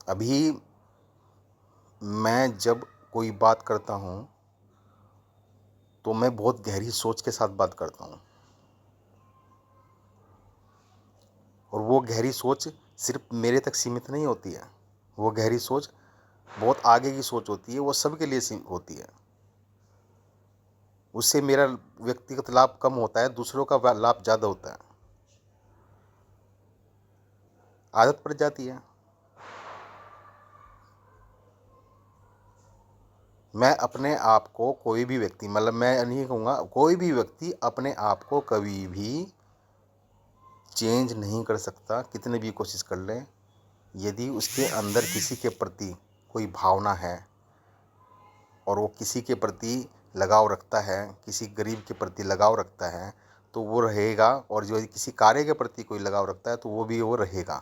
अभी मैं जब कोई बात करता हूँ तो मैं बहुत गहरी सोच के साथ बात करता हूँ, और वो गहरी सोच सिर्फ मेरे तक सीमित नहीं होती है। वो गहरी सोच बहुत आगे की सोच होती है, वो सबके लिए होती है। उससे मेरा व्यक्तिगत लाभ कम होता है, दूसरों का लाभ ज़्यादा होता है। आदत पड़ जाती है। मैं अपने आप को, कोई भी व्यक्ति, मतलब मैं नहीं कहूँगा, कोई भी व्यक्ति अपने आप को कभी भी चेंज नहीं कर सकता, कितने भी कोशिश कर ले। यदि उसके अंदर किसी के प्रति कोई भावना है और वो किसी के प्रति लगाव रखता है, किसी गरीब के प्रति लगाव रखता है, तो वो रहेगा। और जो किसी कार्य के प्रति कोई लगाव रखता है तो वो भी वो रहेगा।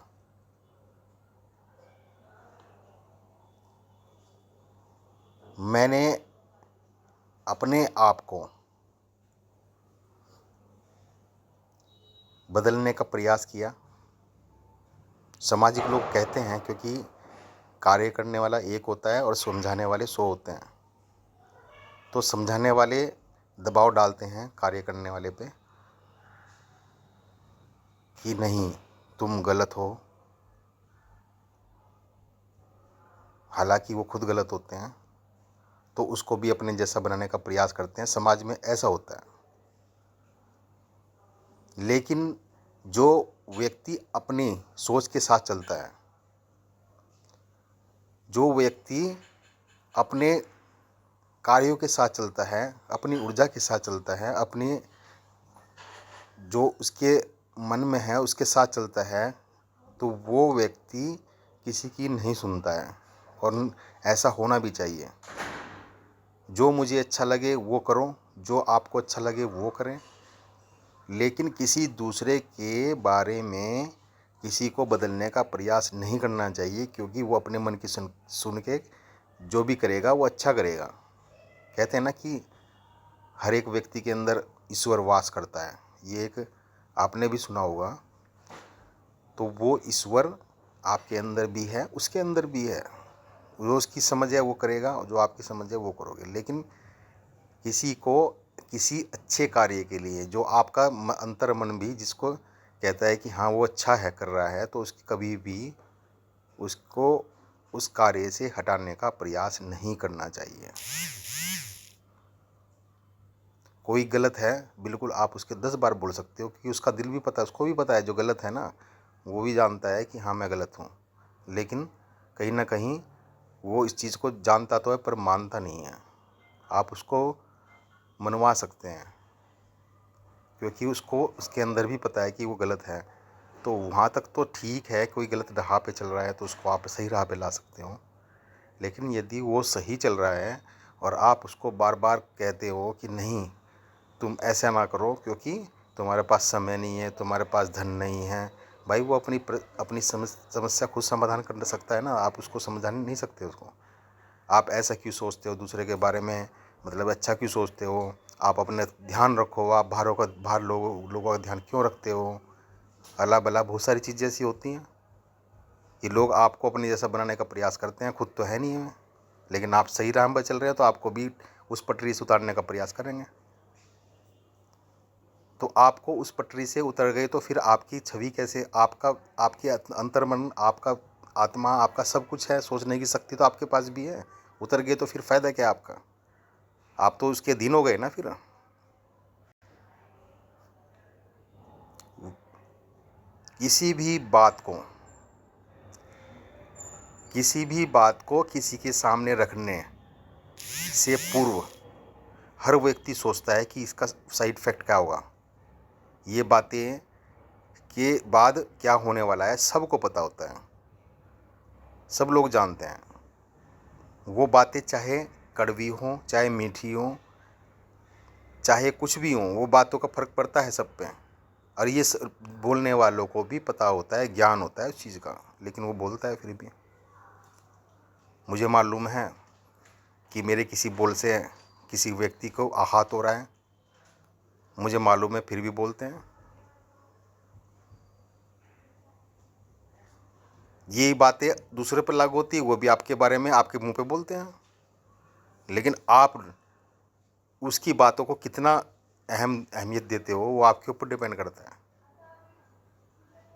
मैंने अपने आप को बदलने का प्रयास किया। सामाजिक लोग कहते हैं, क्योंकि कार्य करने वाला एक होता है और समझाने वाले 100 होते हैं। तो समझाने वाले दबाव डालते हैं कार्य करने वाले पे कि नहीं, तुम गलत हो। हालांकि वो खुद गलत होते हैं, तो उसको भी अपने जैसा बनाने का प्रयास करते हैं। समाज में ऐसा होता है। लेकिन जो व्यक्ति अपनी सोच के साथ चलता है, जो व्यक्ति अपने कार्यों के साथ चलता है, अपनी ऊर्जा के साथ चलता है, अपनी जो उसके मन में है उसके साथ चलता है, तो वो व्यक्ति किसी की नहीं सुनता है। और ऐसा होना भी चाहिए। जो मुझे अच्छा लगे वो करो, जो आपको अच्छा लगे वो करें, लेकिन किसी दूसरे के बारे में किसी को बदलने का प्रयास नहीं करना चाहिए, क्योंकि वो अपने मन की सुन के जो भी करेगा वो अच्छा करेगा। कहते हैं ना कि हर एक व्यक्ति के अंदर ईश्वर वास करता है। ये एक आपने भी सुना होगा। तो वो ईश्वर आपके अंदर भी है, उसके अंदर भी है। जो उसकी समझ है वो करेगा, और जो आपकी समझ है वो करोगे। लेकिन किसी को किसी अच्छे कार्य के लिए, जो आपका अंतर मन भी जिसको कहता है कि हाँ वो अच्छा है, कर रहा है, तो उसकी कभी भी उसको उस कार्य से हटाने का प्रयास नहीं करना चाहिए। कोई गलत है, बिल्कुल आप उसके 10 बार बोल सकते हो, क्योंकि उसका दिल भी पता है, उसको भी पता है जो गलत है ना, वो भी जानता है कि हाँ मैं गलत हूँ। लेकिन कहीं ना कहीं वो इस चीज़ को जानता तो है पर मानता नहीं है। आप उसको मनवा सकते हैं, क्योंकि उसको उसके अंदर भी पता है कि वो गलत है। तो वहाँ तक तो ठीक है, कोई गलत राह पे चल रहा है तो उसको आप सही राह पे ला सकते हो। लेकिन यदि वो सही चल रहा है और आप उसको बार बार कहते हो कि नहीं तुम ऐसा ना करो, क्योंकि तुम्हारे पास समय नहीं है, तुम्हारे पास धन नहीं है, भाई वो अपनी समस्या खुद समाधान कर सकता है ना। आप उसको समझा नहीं सकते उसको। आप ऐसा क्यों सोचते हो दूसरे के बारे में, मतलब अच्छा क्यों सोचते हो? आप अपने ध्यान रखो। आप बाहर लोगों का ध्यान क्यों रखते हो? अला बला बहुत सारी चीज़ें ऐसी होती हैं कि लोग आपको अपने जैसा बनाने का प्रयास करते हैं, खुद तो है नहीं है। लेकिन आप सही राह पर चल रहे हैं तो आपको भी उस पटरी से उतारने का प्रयास करेंगे। तो आपको उस पटरी से उतर गए तो फिर आपकी छवि कैसे, आपकी अंतर्मन, आपका आत्मा, आपका सब कुछ है, सोचने की शक्ति तो आपके पास भी है। उतर गए तो फिर फ़ायदा क्या आपका? आप तो उसके अधीन हो गए ना फिर। किसी भी बात को किसी के सामने रखने से पूर्व हर व्यक्ति सोचता है कि इसका साइड इफ़ेक्ट क्या होगा, ये बातें के बाद क्या होने वाला है, सबको पता होता है। सब लोग जानते हैं। वो बातें चाहे कड़वी हों, चाहे मीठी हों, चाहे कुछ भी हों, वो बातों का फ़र्क पड़ता है सब पे। और ये बोलने वालों को भी पता होता है, ज्ञान होता है उस चीज़ का, लेकिन वो बोलता है फिर भी। मुझे मालूम है कि मेरे किसी बोल से किसी व्यक्ति को आहत हो रहा है, मुझे मालूम है, फिर भी बोलते हैं। यही बातें दूसरे पर लागू होती है, वो भी आपके बारे में आपके मुंह पे बोलते हैं, लेकिन आप उसकी बातों को कितना अहमियत देते हो वो आपके ऊपर डिपेंड करता है।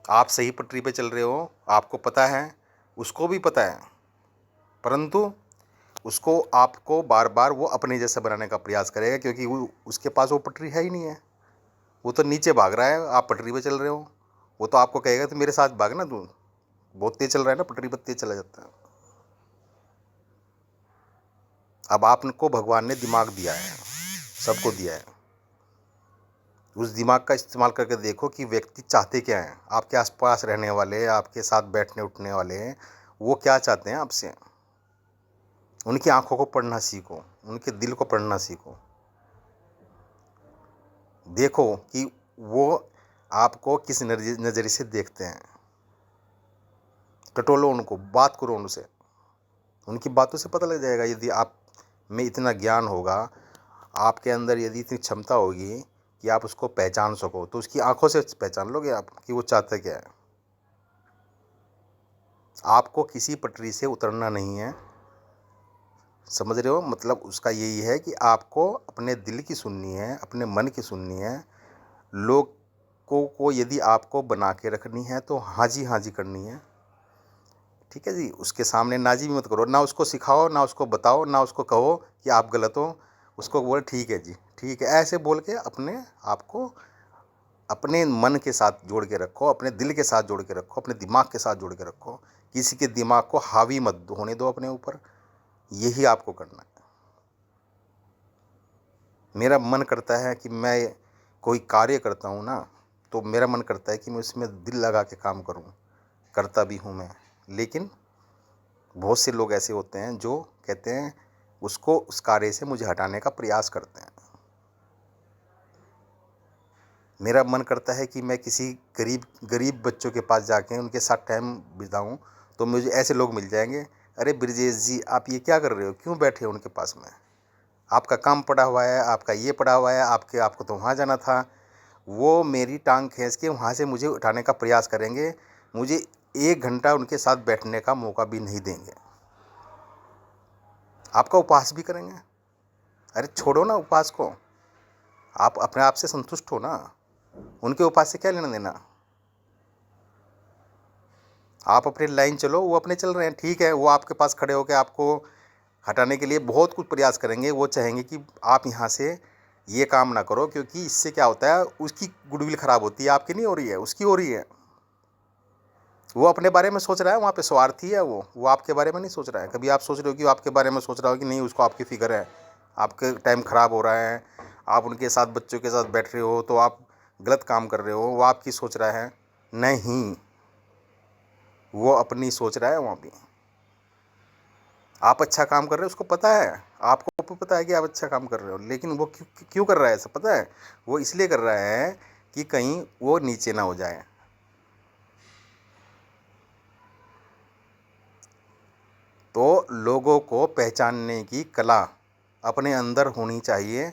आप सही पटरी पे चल रहे हो, आपको पता है, उसको भी पता है, परंतु उसको आपको बार बार वो अपने जैसा बनाने का प्रयास करेगा, क्योंकि वो उसके पास वो पटरी है ही नहीं है। वो तो नीचे भाग रहा है, आप पटरी पे चल रहे हो। वो तो आपको कहेगा तो मेरे साथ भागना, तू बहुत तेज चल रहा है ना, पटरी पर तेज चला जाता है। अब आपको भगवान ने दिमाग दिया है, सबको दिया है। उस दिमाग का इस्तेमाल करके देखो कि व्यक्ति चाहते क्या हैं। आपके आसपास रहने वाले, आपके साथ बैठने उठने वाले, वो क्या चाहते हैं आपसे। उनकी आंखों को पढ़ना सीखो, उनके दिल को पढ़ना सीखो। देखो कि वो आपको किस नज़रिए से देखते हैं। टटोलो उनको, बात करो उनसे, उनकी बातों से पता लग जाएगा। यदि आप में इतना ज्ञान होगा, आपके अंदर यदि इतनी क्षमता होगी कि आप उसको पहचान सको, तो उसकी आंखों से पहचान लोगे आप कि वो चाहता क्या है। आपको किसी पटरी से उतरना नहीं है, समझ रहे हो। मतलब उसका यही है कि आपको अपने दिल की सुननी है, अपने मन की सुननी है। लोगों को यदि आपको बना के रखनी है तो हाँ जी करनी है, ठीक है जी। उसके सामने नाजी भी मत करो, ना उसको सिखाओ, ना उसको बताओ, ना उसको कहो कि आप गलत हो। उसको बोल ठीक है जी, ठीक है, ऐसे बोल के अपने आप को अपने मन के साथ जोड़ के रखो, अपने दिल के साथ जोड़ के रखो, अपने दिमाग के साथ जोड़ के रखो। किसी के दिमाग को हावी मत होने दो अपने ऊपर। यही आपको करना है। मेरा मन करता है कि मैं कोई कार्य करता हूँ ना, तो मेरा मन करता है कि मैं उसमें दिल लगा के काम करूँ, करता भी हूँ मैं। लेकिन बहुत से लोग ऐसे होते हैं जो कहते हैं उसको, उस कार्य से मुझे हटाने का प्रयास करते हैं। मेरा मन करता है कि मैं किसी गरीब गरीब बच्चों के पास जाके उनके साथ टाइम बिताऊं, तो मुझे ऐसे लोग मिल जाएंगे, अरे ब्रजेश जी आप ये क्या कर रहे हो, क्यों बैठे हो उनके पास में, आपका काम पड़ा हुआ है, आपका ये पड़ा हुआ है, आपको तो वहाँ जाना था। वो मेरी टांग खींच के वहाँ से मुझे उठाने का प्रयास करेंगे, मुझे 1 घंटा उनके साथ बैठने का मौका भी नहीं देंगे। आपका उपहास भी करेंगे। अरे छोड़ो ना उपहास को, आप अपने आप से संतुष्ट हो ना, उनके उपहास से क्या लेना देना। आप अपनी लाइन चलो, वो अपने चल रहे हैं, ठीक है। वो आपके पास खड़े होकर आपको हटाने के लिए बहुत कुछ प्रयास करेंगे। वो चाहेंगे कि आप यहाँ से ये काम ना करो, क्योंकि इससे क्या होता है, उसकी गुडविल ख़राब होती है, आपकी नहीं हो रही है, उसकी हो रही है। वो अपने बारे में सोच रहा है, वहाँ पे स्वार्थी है वो आपके बारे में नहीं सोच रहा है। कभी आप सोच रहे हो कि वो आपके बारे में सोच रहा हो कि नहीं, उसको आपकी फ़िक्र है, आपके टाइम ख़राब हो रहा है, आप उनके साथ बच्चों के साथ बैठ रहे हो तो आप गलत काम कर रहे हो, वो आपकी सोच रहा है। नहीं, वो अपनी सोच रहा है वहाँ पे। आप अच्छा काम कर रहे हो, उसको पता है, आपको पता है कि आप अच्छा काम कर रहे हो, लेकिन वो क्यों क्यों कर रहा है ऐसा पता है। वो इसलिए कर रहा है कि कहीं वो नीचे ना हो जाए। तो लोगों को पहचानने की कला अपने अंदर होनी चाहिए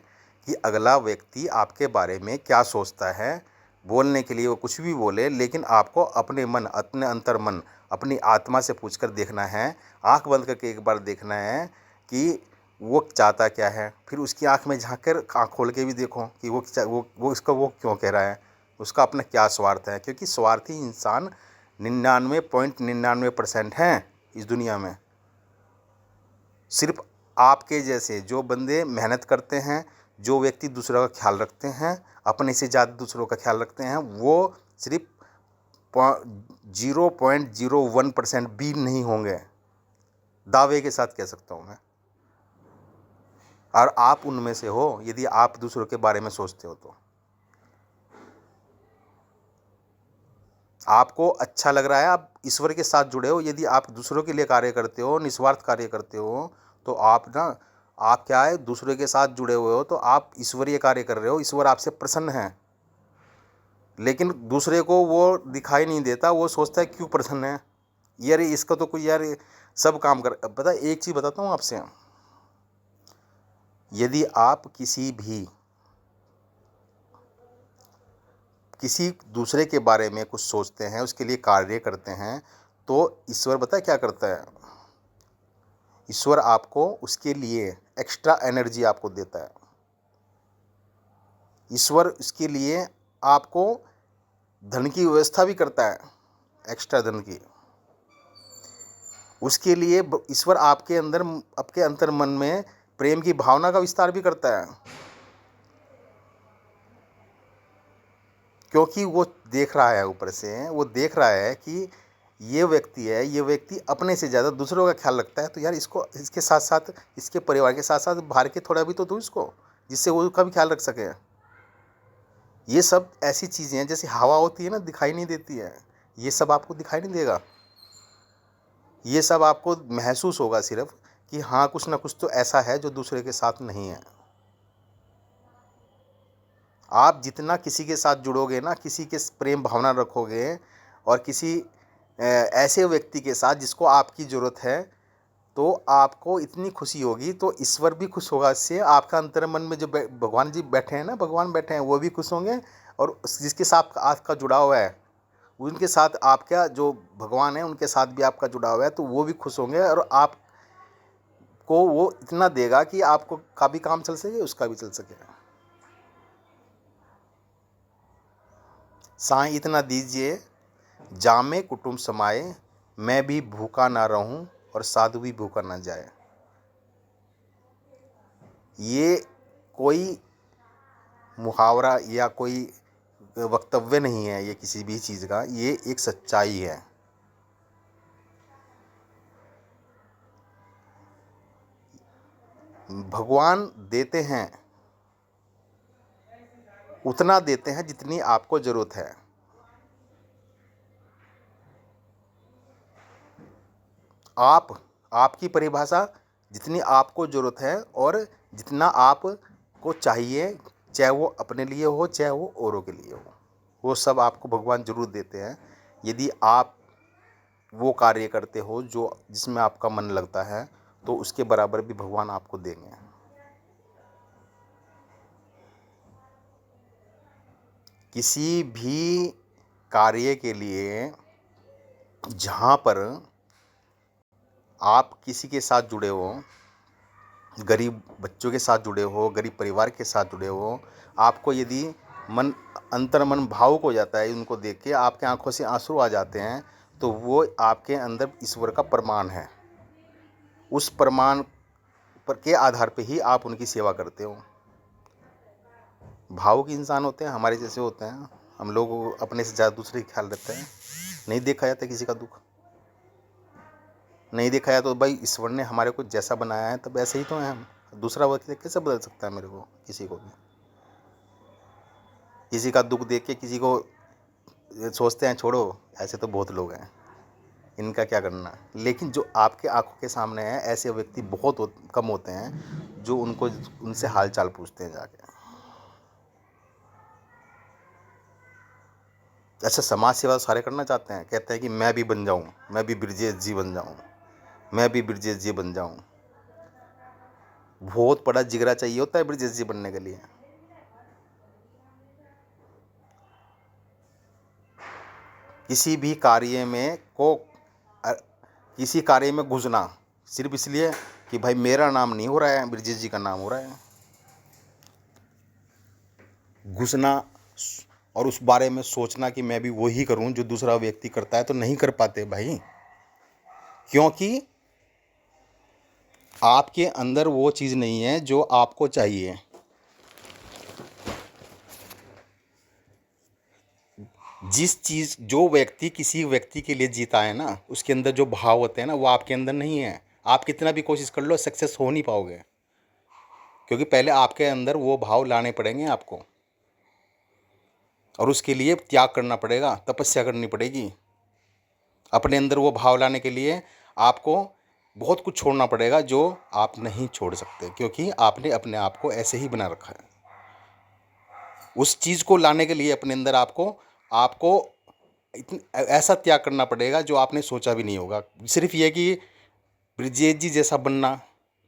कि अगला व्यक्ति आपके बारे में क्या सोचता है। बोलने के लिए वो कुछ भी बोले, लेकिन आपको अपने मन, अपने अंतर मन, अपनी आत्मा से पूछकर देखना है। आंख बंद करके एक बार देखना है कि वो चाहता क्या है। फिर उसकी आंख में झांक कर आँख खोल के भी देखो कि वो क्यों कह रहा है, उसका अपना क्या स्वार्थ है। क्योंकि स्वार्थी इंसान 99.99% हैं इस दुनिया में। सिर्फ आपके जैसे जो बंदे मेहनत करते हैं, जो व्यक्ति दूसरों का ख्याल रखते हैं, अपने से ज़्यादा दूसरों का ख्याल रखते हैं, वो सिर्फ 0.01% भी नहीं होंगे, दावे के साथ कह सकता हूँ मैं। और आप उनमें से हो यदि आप दूसरों के बारे में सोचते हो तो। आपको अच्छा लग रहा है, आप ईश्वर के साथ जुड़े हो। यदि आप दूसरों के लिए कार्य करते हो, निस्वार्थ कार्य करते हो, तो आप क्या है, दूसरे के साथ जुड़े हुए हो, तो आप ईश्वरीय कार्य कर रहे हो, ईश्वर आपसे प्रसन्न है। लेकिन दूसरे को वो दिखाई नहीं देता, वो सोचता है क्यों प्रसन्न है यार, इसका तो कोई यार सब काम कर। पता है एक चीज़ बताता हूँ आपसे, यदि आप किसी दूसरे के बारे में कुछ सोचते हैं, उसके लिए कार्य करते हैं, तो ईश्वर पता है क्या करता है? ईश्वर आपको उसके लिए एक्स्ट्रा एनर्जी आपको देता है। ईश्वर उसके लिए आपको धन की व्यवस्था भी करता है, एक्स्ट्रा धन की। उसके लिए ईश्वर आपके अंदर, आपके अंतर मन में प्रेम की भावना का विस्तार भी करता है, क्योंकि वो देख रहा है, ऊपर से वो देख रहा है कि ये व्यक्ति है, ये व्यक्ति अपने से ज़्यादा दूसरों का ख्याल रखता है, तो यार इसको, इसके साथ साथ, इसके परिवार के साथ साथ बाहर के थोड़ा भी तो दो इसको, जिससे वो उसका भी ख्याल रख सके। ये सब ऐसी चीज़ें हैं, जैसे हवा होती है ना, दिखाई नहीं देती है, ये सब आपको दिखाई नहीं देगा। ये सब आपको महसूस होगा सिर्फ कि हाँ, कुछ ना कुछ तो ऐसा है जो दूसरे के साथ नहीं है। आप जितना किसी के साथ जुड़ोगे ना, किसी के प्रेम भावना रखोगे, और किसी ऐसे व्यक्ति के साथ जिसको आपकी ज़रूरत है, तो आपको इतनी खुशी होगी, तो ईश्वर भी खुश होगा इससे। आपका अंतर मन में जो भगवान जी बैठे हैं ना, भगवान बैठे हैं, वो भी खुश होंगे, और जिसके साथ आपका जुड़ाव है, उनके साथ आपका जो भगवान है उनके साथ भी आपका जुड़ाव है, तो वो भी खुश होंगे, और आपको वो इतना देगा कि आपको का भी काम चल सके, उसका भी चल सके। साईं इतना दीजिए जामे कुटुंब समाए, मैं भी भूखा ना रहूं और साधु भी भूखा ना जाए। ये कोई मुहावरा या कोई वक्तव्य नहीं है, ये किसी भी चीज़ का, ये एक सच्चाई है। भगवान देते हैं, उतना देते हैं जितनी आपको ज़रूरत है। आपकी परिभाषा जितनी आपको ज़रूरत है, और जितना आपको चाहिए, चाहे वो अपने लिए हो, चाहे वो औरों के लिए हो, वो सब आपको भगवान ज़रूर देते हैं, यदि आप वो कार्य करते हो जो जिसमें आपका मन लगता है, तो उसके बराबर भी भगवान आपको देंगे। किसी भी कार्य के लिए जहाँ पर आप किसी के साथ जुड़े हो, गरीब बच्चों के साथ जुड़े हो, गरीब परिवार के साथ जुड़े हो, आपको यदि मन, अंतर मन भावुक हो जाता है, उनको देख के आपके आंखों से आंसू आ जाते हैं, तो वो आपके अंदर ईश्वर का प्रमाण है। उस प्रमाण पर के आधार पे ही आप उनकी सेवा करते हो। भावुक इंसान होते हैं, हमारे जैसे होते हैं, हम लोग अपने से ज़्यादा दूसरे का ख्याल रखते हैं, नहीं देखा जाता किसी का दुख, नहीं देखा जाता, तो भाई ईश्वर ने हमारे को जैसा बनाया है तब ऐसे ही तो हैं हम। दूसरा व्यक्ति कैसे बदल सकता है मेरे को, किसी को भी? किसी का दुख देख के किसी को सोचते हैं छोड़ो, ऐसे तो बहुत लोग हैं, इनका क्या करना। लेकिन जो आपके आंखों के सामने है, ऐसे व्यक्ति बहुत कम होते हैं जो उनसे हाल चाल पूछते हैं जाके। अच्छा, समाज सेवा सारे करना चाहते हैं, कहते हैं कि मैं भी बन जाऊं, मैं भी ब्रजेश जी बन जाऊं, मैं भी ब्रजेश जी बन जाऊं। बहुत बड़ा जिगरा चाहिए होता है ब्रजेश जी बनने के लिए। किसी भी कार्य में किसी कार्य में घुसना सिर्फ इसलिए कि भाई मेरा नाम नहीं हो रहा है, ब्रजेश जी का नाम हो रहा है, घुसना, और उस बारे में सोचना कि मैं भी वही करूं जो दूसरा व्यक्ति करता है, तो नहीं कर पाते भाई, क्योंकि आपके अंदर वो चीज़ नहीं है जो आपको चाहिए। जो व्यक्ति किसी व्यक्ति के लिए जीता है ना, उसके अंदर जो भाव होते हैं ना, वो आपके अंदर नहीं है। आप कितना भी कोशिश कर लो, सक्सेस हो नहीं पाओगे, क्योंकि पहले आपके अंदर वो भाव लाने पड़ेंगे आपको, और उसके लिए त्याग करना पड़ेगा, तपस्या करनी पड़ेगी। अपने अंदर वो भाव लाने के लिए आपको बहुत कुछ छोड़ना पड़ेगा जो आप नहीं छोड़ सकते, क्योंकि आपने अपने आप को ऐसे ही बना रखा है। उस चीज़ को लाने के लिए अपने अंदर आपको आपको ऐसा त्याग करना पड़ेगा जो आपने सोचा भी नहीं होगा। सिर्फ ये कि ब्रजेश जी जैसा बनना,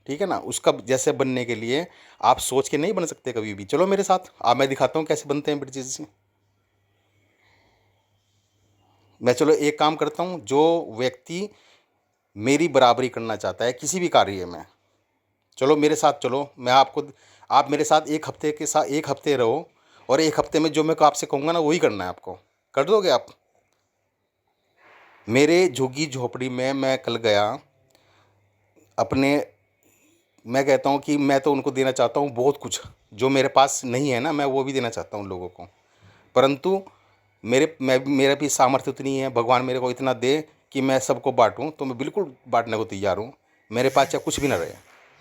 ठीक है ना, उसका जैसे बनने के लिए आप सोच के नहीं बन सकते कभी भी। चलो मेरे साथ, मैं दिखाता हूँ कैसे बनते हैं ब्रजेश जी। मैं चलो एक काम करता हूँ, जो व्यक्ति मेरी बराबरी करना चाहता है किसी भी कार्य में, चलो मेरे साथ चलो, मैं आपको, आप मेरे साथ 1 हफ्ते के साथ 1 हफ्ते रहो, और 1 हफ्ते में जो मैं आपसे कहूँगा ना वही करना है आपको। कर दोगे आप? मेरे झुग्गी झोपड़ी में मैं कल गया अपने, मैं कहता हूँ कि मैं तो उनको देना चाहता हूँ बहुत कुछ, जो मेरे पास नहीं है ना मैं वो भी देना चाहता हूँ लोगों को, परंतु मेरा भी सामर्थ्य उतनी है, भगवान मेरे को इतना दे कि मैं सबको बांटूं, तो मैं बिल्कुल बांटने को तैयार हूँ। मेरे पास चाहे कुछ भी ना रहे,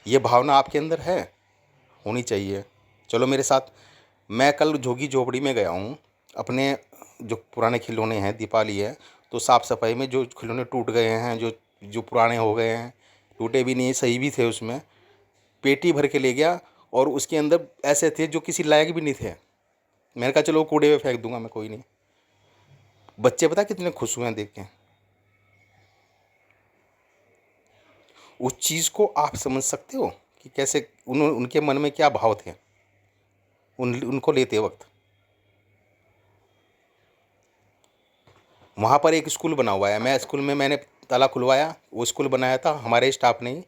ये भावना आपके अंदर है, होनी चाहिए। चलो मेरे साथ। मैं कल झोगी झोपड़ी में गया हूँ अपने, जो पुराने खिलौने हैं, दीपावली है तो साफ़ सफाई में जो खिलौने टूट गए हैं, जो जो पुराने हो गए हैं, टूटे भी नहीं सही भी थे, उसमें पेटी भर के ले गया, और उसके अंदर ऐसे थे जो किसी लायक भी नहीं थे। मैंने कहा चलो कूड़े में फेंक दूंगा मैं, कोई नहीं। बच्चे पता कितने खुश हुए हैं देख के। उस चीज़ को आप समझ सकते हो कि कैसे उनके मन में क्या भाव थे उनको लेते वक्त। वहाँ पर एक स्कूल बना हुआ है, मैं स्कूल में मैंने ताला खुलवाया, वो स्कूल बनाया था हमारे स्टाफ ने ही,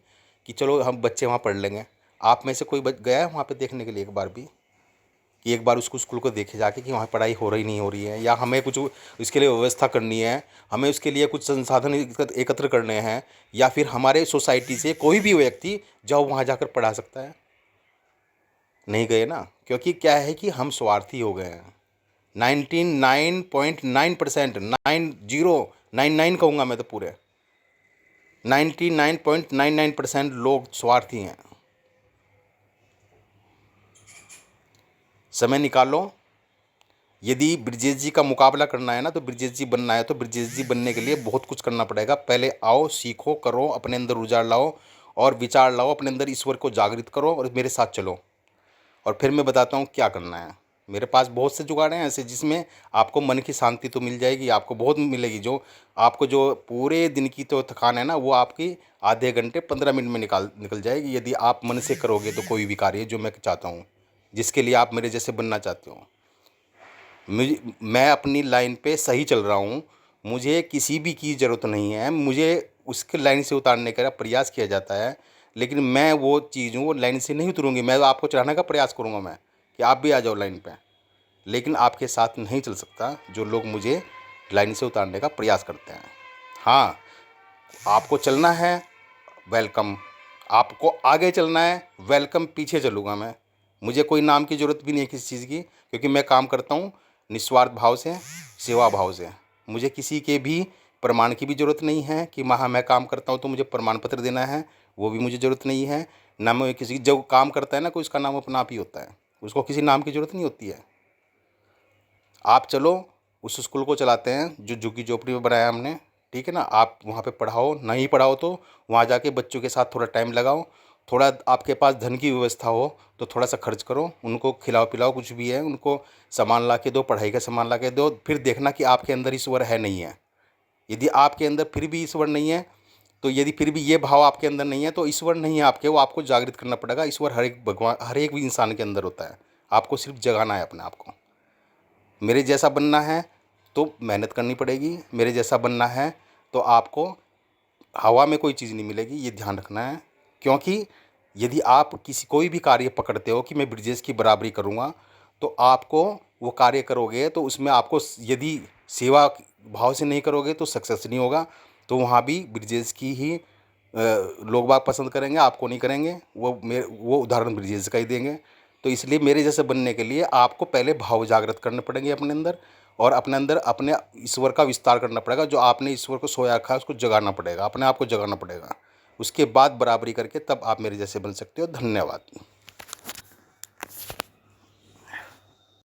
कि चलो हम बच्चे वहाँ पढ़ लेंगे। आप में से कोई गया है वहाँ पे देखने के लिए एक बार भी, कि एक बार उसको स्कूल को देखे जाके कि वहाँ पढ़ाई हो रही नहीं हो रही है, या हमें कुछ उसके लिए व्यवस्था करनी है, हमें उसके लिए कुछ संसाधन एकत्र करने हैं, या फिर हमारे सोसाइटी से कोई भी व्यक्ति जाओ वहाँ जाकर पढ़ा सकता है? नहीं गए ना, क्योंकि क्या है कि हम स्वार्थी हो गए हैं। 99.9%, 9099 कहूँगा मैं तो, पूरे 99.99% लोग स्वार्थी हैं। समय निकालो। यदि ब्रजेश जी का मुकाबला करना है ना, तो ब्रजेश जी बनना है, तो ब्रजेश जी बनने के लिए बहुत कुछ करना पड़ेगा। पहले आओ, सीखो, करो, अपने अंदर उजाड़ लाओ और विचार लाओ, अपने अंदर ईश्वर को जागृत करो और मेरे साथ चलो, और फिर मैं बताता हूँ क्या करना है। मेरे पास बहुत से जुगाड़ हैं ऐसे, जिसमें आपको मन की शांति तो मिल जाएगी, आपको बहुत मिलेगी। जो आपको जो पूरे दिन की तो थकान है ना, वो आपकी आधे घंटे 15 मिनट में निकल जाएगी, यदि आप मन से करोगे तो कोई भी कार्य जो मैं चाहता हूँ, जिसके लिए आप मेरे जैसे बनना चाहते हो। मैं अपनी लाइन पे सही चल रहा हूँ, मुझे किसी भी की ज़रूरत नहीं है, मुझे उसके लाइन से उतारने का प्रयास किया जाता है, लेकिन मैं वो चीज़ हूँ, वो लाइन से नहीं उतरूँगी। मैं आपको चढ़ाने का प्रयास करूँगा मैं, कि आप भी आ जाओ लाइन पे, लेकिन आपके साथ नहीं चल सकता जो लोग मुझे लाइन से उतारने का प्रयास करते हैं। हाँ, आपको चलना है, वेलकम। आपको आगे चलना है, वेलकम। पीछे चलूँगा मैं, मुझे कोई नाम की ज़रूरत भी नहीं है किसी चीज़ की, क्योंकि मैं काम करता हूँ निस्वार्थ भाव से, सेवा भाव से। मुझे किसी के भी प्रमाण की भी ज़रूरत नहीं है कि मैं काम करता हूँ तो मुझे प्रमाण पत्र देना है, वो भी मुझे ज़रूरत नहीं है। ना मैं किसी, जो काम करता है ना कोई, उसका नाम अपना आप ही होता है, उसको किसी नाम की ज़रूरत नहीं होती है। आप चलो, उस स्कूल को चलाते हैं जो झुग्गी झोपड़ी में बनाया हमने, ठीक है ना। आप वहाँ पे पढ़ाओ, नहीं पढ़ाओ तो वहाँ जाके बच्चों के साथ थोड़ा टाइम लगाओ। थोड़ा आपके पास धन की व्यवस्था हो तो थोड़ा सा खर्च करो, उनको खिलाओ पिलाओ, कुछ भी है उनको सामान ला के दो, पढ़ाई का सामान ला के दो। फिर देखना कि आपके अंदर ईश्वर है नहीं है। यदि आपके अंदर फिर भी ईश्वर नहीं है, तो यदि फिर भी ये भाव आपके अंदर नहीं है, तो ईश्वर नहीं है आपके, वो आपको जागृत करना पड़ेगा। ईश्वर हर एक भगवान, हर एक भी इंसान के अंदर होता है, आपको सिर्फ जगाना है अपने आप को। मेरे जैसा बनना है तो मेहनत करनी पड़ेगी, मेरे जैसा बनना है तो आपको हवा में कोई चीज़ नहीं मिलेगी, ये ध्यान रखना है। क्योंकि यदि आप कोई भी कार्य पकड़ते हो कि मैं ब्रजेश की बराबरी करूँगा, तो आपको वो कार्य करोगे तो उसमें आपको, यदि सेवा भाव से नहीं करोगे तो सक्सेस नहीं होगा। तो वहाँ भी ब्रजेश की ही लोग बाग पसंद करेंगे, आपको नहीं करेंगे। वो उदाहरण ब्रजेश का ही देंगे। तो इसलिए मेरे जैसे बनने के लिए आपको पहले भाव जागृत करने पड़ेंगे अपने अंदर, और अपने अंदर अपने ईश्वर का विस्तार करना पड़ेगा। जो आपने ईश्वर को सोया रखा है उसको जगाना पड़ेगा, अपने आप को जगाना पड़ेगा। उसके बाद बराबरी करके तब आप मेरे जैसे बन सकते हो। धन्यवाद।